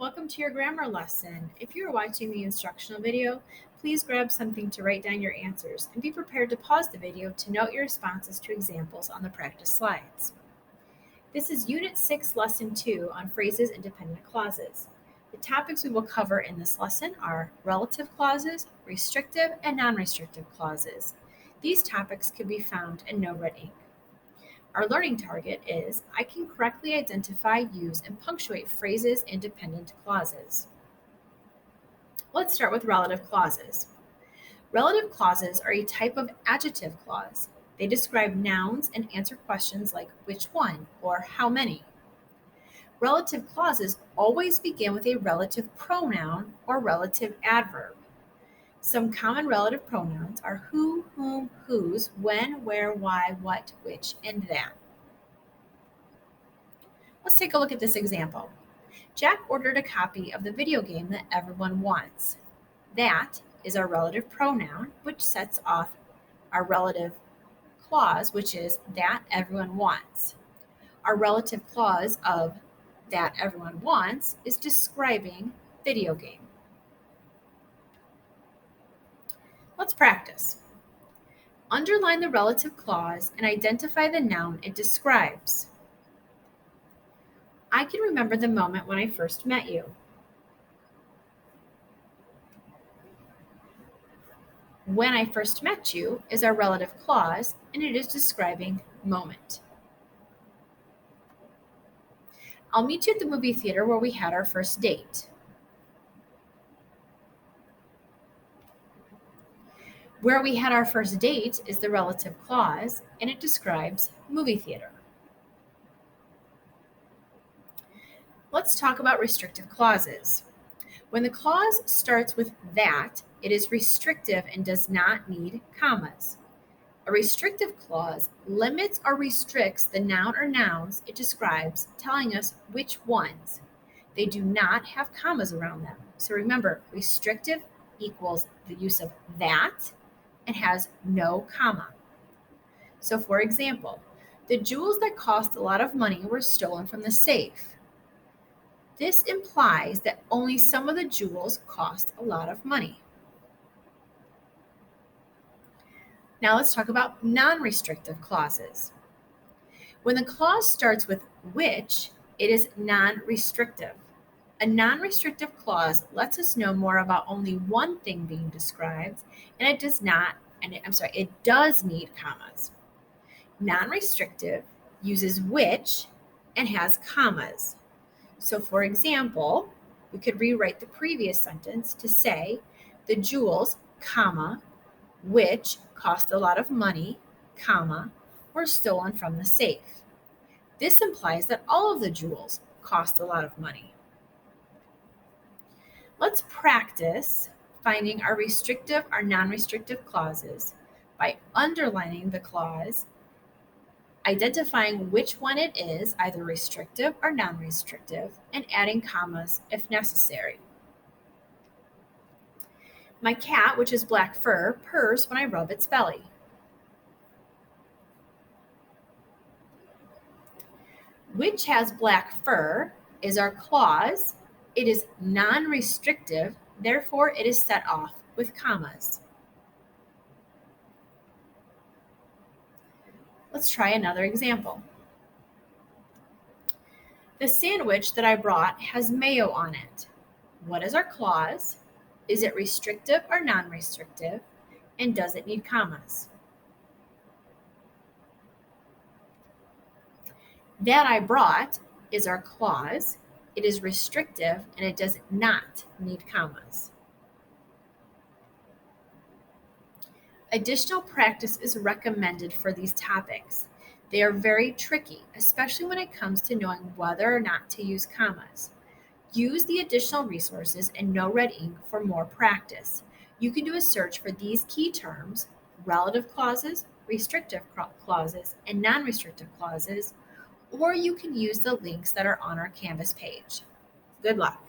Welcome to your grammar lesson. If you are watching the instructional video, please grab something to write down your answers and be prepared to pause the video to note your responses to examples on the practice slides. This is Unit 6, Lesson 2 on phrases and dependent clauses. The topics we will cover in this lesson are relative clauses, restrictive and non-restrictive clauses. These topics can be found in No Red Ink. Our learning target is I can correctly identify, use, and punctuate phrases and dependent clauses. Let's start with relative clauses. Relative clauses are a type of adjective clause. They describe nouns and answer questions like which one or how many. Relative clauses always begin with a relative pronoun or relative adverb. Some common relative pronouns are who, whom, whose, when, where, why, what, which, and that. Let's take a look at this example. Jack ordered a copy of the video game that everyone wants. That is our relative pronoun, which sets off our relative clause, which is that everyone wants. Our relative clause of that everyone wants is describing video game. Let's practice. Underline the relative clause and identify the noun it describes. I can remember the moment when I first met you. When I first met you is our relative clause, and it is describing moment. I'll meet you at the movie theater where we had our first date. Where we had our first date is the relative clause, and it describes movie theater. Let's talk about restrictive clauses. When the clause starts with that, it is restrictive and does not need commas. A restrictive clause limits or restricts the noun or nouns it describes, telling us which ones. They do not have commas around them. So remember, restrictive equals the use of that and has no comma. So for example, the jewels that cost a lot of money were stolen from the safe. This implies that only some of the jewels cost a lot of money. Now let's talk about non-restrictive clauses. When the clause starts with which, it is non-restrictive. A non-restrictive clause lets us know more about only one thing being described, and it does need commas. Non-restrictive uses which and has commas. So for example, we could rewrite the previous sentence to say the jewels, comma, which cost a lot of money, comma, were stolen from the safe. This implies that all of the jewels cost a lot of money. Let's practice finding our restrictive or non-restrictive clauses by underlining the clause, identifying which one it is, either restrictive or non-restrictive, and adding commas if necessary. My cat, which is black fur, purrs when I rub its belly. Which has black fur is our clause. It is non-restrictive, therefore it is set off with commas. Let's try another example. The sandwich that I brought has mayo on it. What is our clause? Is it restrictive or non-restrictive? And does it need commas? That I brought is our clause. It is restrictive and it does not need commas. Additional practice is recommended for these topics. They are very tricky, especially when it comes to knowing whether or not to use commas. Use the additional resources in No Red Ink for more practice. You can do a search for these key terms, relative clauses, restrictive clauses, and non-restrictive clauses, or you can use the links that are on our Canvas page. Good luck.